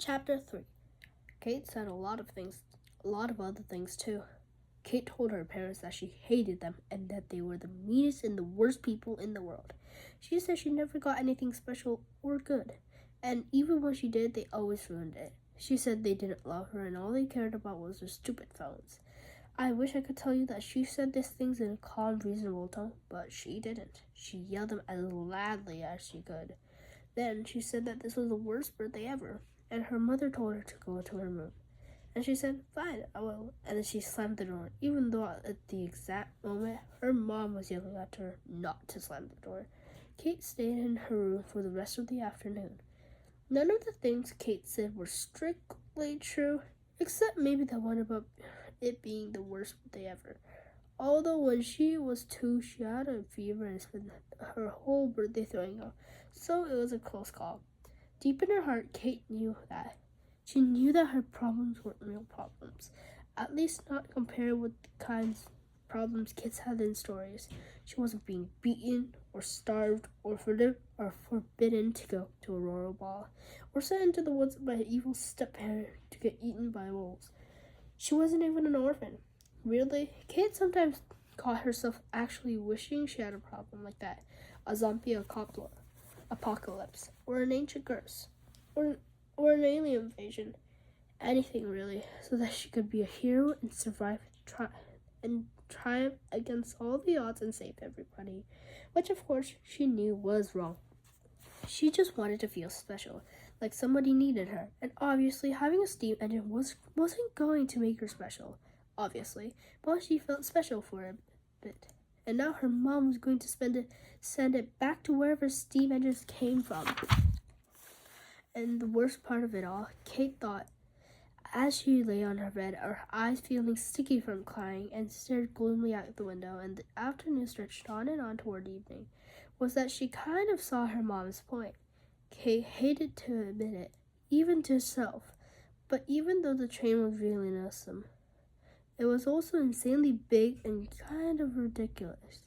Chapter 3. Kate said a lot of other things too. Kate told her parents that she hated them and that they were the meanest and the worst people in the world. She said she never got anything special or good, and even when she did, they always ruined it. She said they didn't love her and all they cared about was their stupid phones. I wish I could tell you that she said these things in a calm, reasonable tone, but she didn't. She yelled them as loudly as she could. Then she said that this was the worst birthday ever, and her mother told her to go to her room. And she said, "Fine, I will." And then she slammed the door, even though at the exact moment her mom was yelling at her not to slam the door. Kate stayed in her room for the rest of the afternoon. None of the things Kate said were strictly true, except maybe the one about it being the worst birthday ever. Although when she was 2, she had a fever and spent her whole birthday throwing up, so it was a close call. Deep in her heart, Kate knew that. She knew that her problems weren't real problems, at least not compared with the kinds of problems kids had in stories. She wasn't being beaten or starved or forbidden to go to Aurora Ball or sent into the woods by an evil step-parent to get eaten by wolves. She wasn't even an orphan. Weirdly, Kate sometimes caught herself actually wishing she had a problem like that, a zombie apocalypse, or an ancient curse, or an alien invasion, anything really, so that she could be a hero and survive and triumph against all the odds and save everybody, which of course she knew was wrong. She just wanted to feel special, like somebody needed her, and obviously having a steam engine wasn't going to make her special, obviously, but she felt special for a bit. And now her mom was going to send it back to wherever steam engines came from. And the worst part of it all, Kate thought, as she lay on her bed, her eyes feeling sticky from crying, and stared gloomily out the window, and the afternoon stretched on and on toward evening, was that she kind of saw her mom's point. Kate hated to admit it, even to herself, but even though the train was really awesome, it was also insanely big and kind of ridiculous.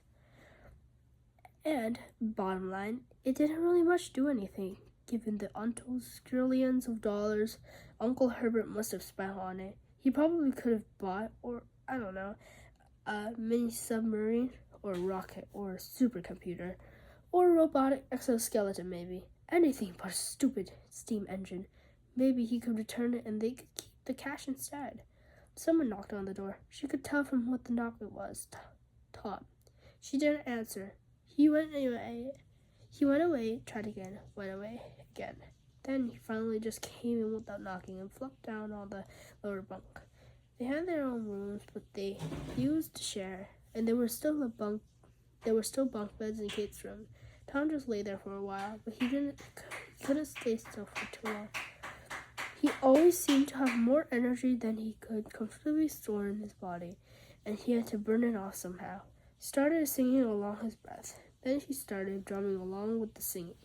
And, bottom line, it didn't really much do anything. Given the untold trillions of dollars Uncle Herbert must have spent on it, he probably could have bought, or I don't know, a mini submarine, or a rocket, or a supercomputer, or a robotic exoskeleton maybe. Anything but a stupid steam engine. Maybe he could return it and they could keep the cash instead. Someone knocked on the door. She could tell from what the knock was. Tom. She didn't answer. He went away, tried again, went away again. Then he finally just came in without knocking and flopped down on the lower bunk. They had their own rooms, but they used to share, and there were still bunk beds in Kate's room. Tom just lay there for a while, but he couldn't stay still for too long. He always seemed to have more energy than he could comfortably store in his body, and he had to burn it off somehow. He started singing along his breath. Then he started drumming along with the singing.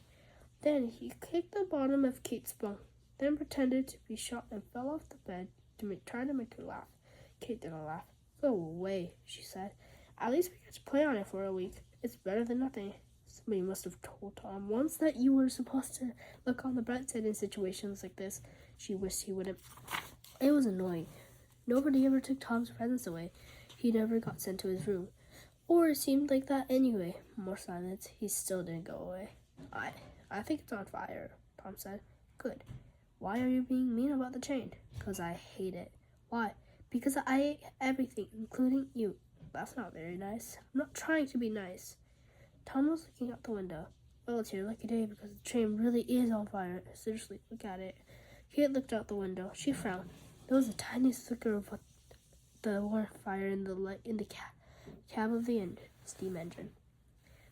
Then he kicked the bottom of Kate's bunk, then pretended to be shot and fell off the bed to try to make her laugh. Kate didn't laugh. "Go away," she said. "At least we get to play on it for a week. It's better than nothing." Somebody must have told Tom once that you were supposed to look on the bright side in situations like this. She wished he wouldn't. It was annoying. Nobody ever took Tom's presents away. He never got sent to his room. Or it seemed like that anyway. More silence. He still didn't go away. I think it's on fire," Tom said. "Good. Why are you being mean about the chain?" "'Cause I hate it." "Why?" "Because I ate everything, including you." "That's not very nice." "I'm not trying to be nice." Tom was looking out the window. "Well, it's your lucky day because the train really is on fire. Seriously, look at it." Kate looked out the window. She frowned. There was a tiny flicker of the warm fire in the cab of the steam engine.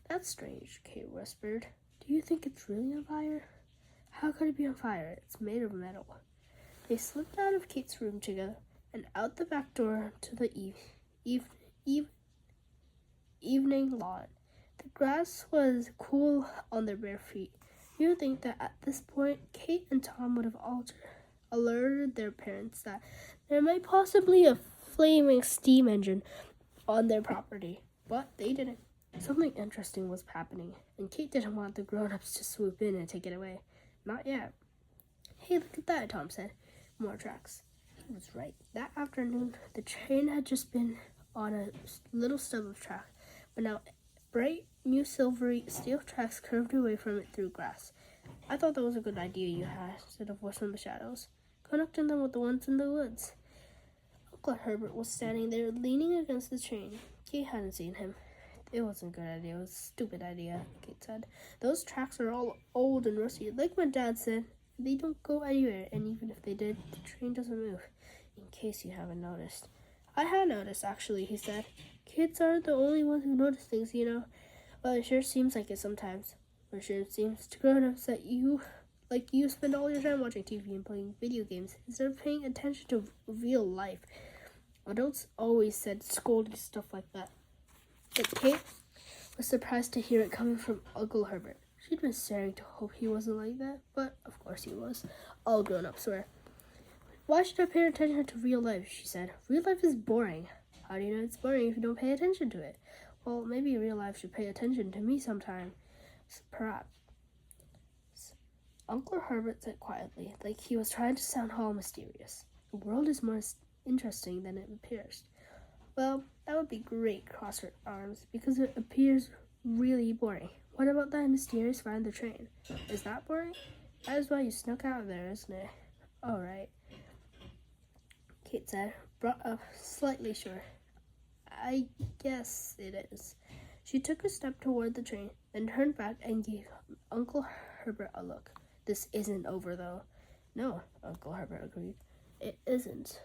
"That's strange," Kate whispered. "Do you think it's really on fire?" "How could it be on fire? It's made of metal." They slipped out of Kate's room together and out the back door to the evening lawn. The grass was cool on their bare feet. You would think that at this point, Kate and Tom would have alerted their parents that there might possibly be a flaming steam engine on their property, but they didn't. Something interesting was happening, and Kate didn't want the grown-ups to swoop in and take it away. Not yet. Hey, look at that, Tom said. More tracks. He was right. That afternoon, the train had just been on a little stub of track, but now bright, new silvery steel tracks curved away from it through grass. I thought that was a good idea you had, said a voice from the shadows, connecting them with the ones in the woods. Uncle Herbert was standing there, leaning against the train. Kate hadn't seen him. It wasn't a good idea. It was a stupid idea, Kate said. Those tracks are all old and rusty. Like my dad said, they don't go anywhere, and even if they did, the train doesn't move. In case you haven't noticed. I had noticed, actually, he said. Kids aren't the only ones who notice things, you know. But it sure seems like it sometimes. Or sure it seems to grown-ups that you spend all your time watching TV and playing video games instead of paying attention to real life. Adults always said scolding stuff like that. But Kate was surprised to hear it coming from Uncle Herbert. She'd been staring to hope he wasn't like that, but of course he was. All grown-ups were. Why should I pay attention to real life, she said. Real life is boring. How do you know it's boring if you don't pay attention to it? Well, maybe real life should pay attention to me sometime. Perhaps. Uncle Herbert said quietly, like he was trying to sound all mysterious. The world is more interesting than it appears. Well, that would be great, crossed her arms, because it appears really boring. What about that mysterious find the train? Is that boring? That is why you snuck out of there, isn't it? All right, Kate said, brought up slightly short. I guess it is. She took a step toward the train, then turned back and gave Uncle Herbert a look. This isn't over, though. No, Uncle Herbert agreed. It isn't.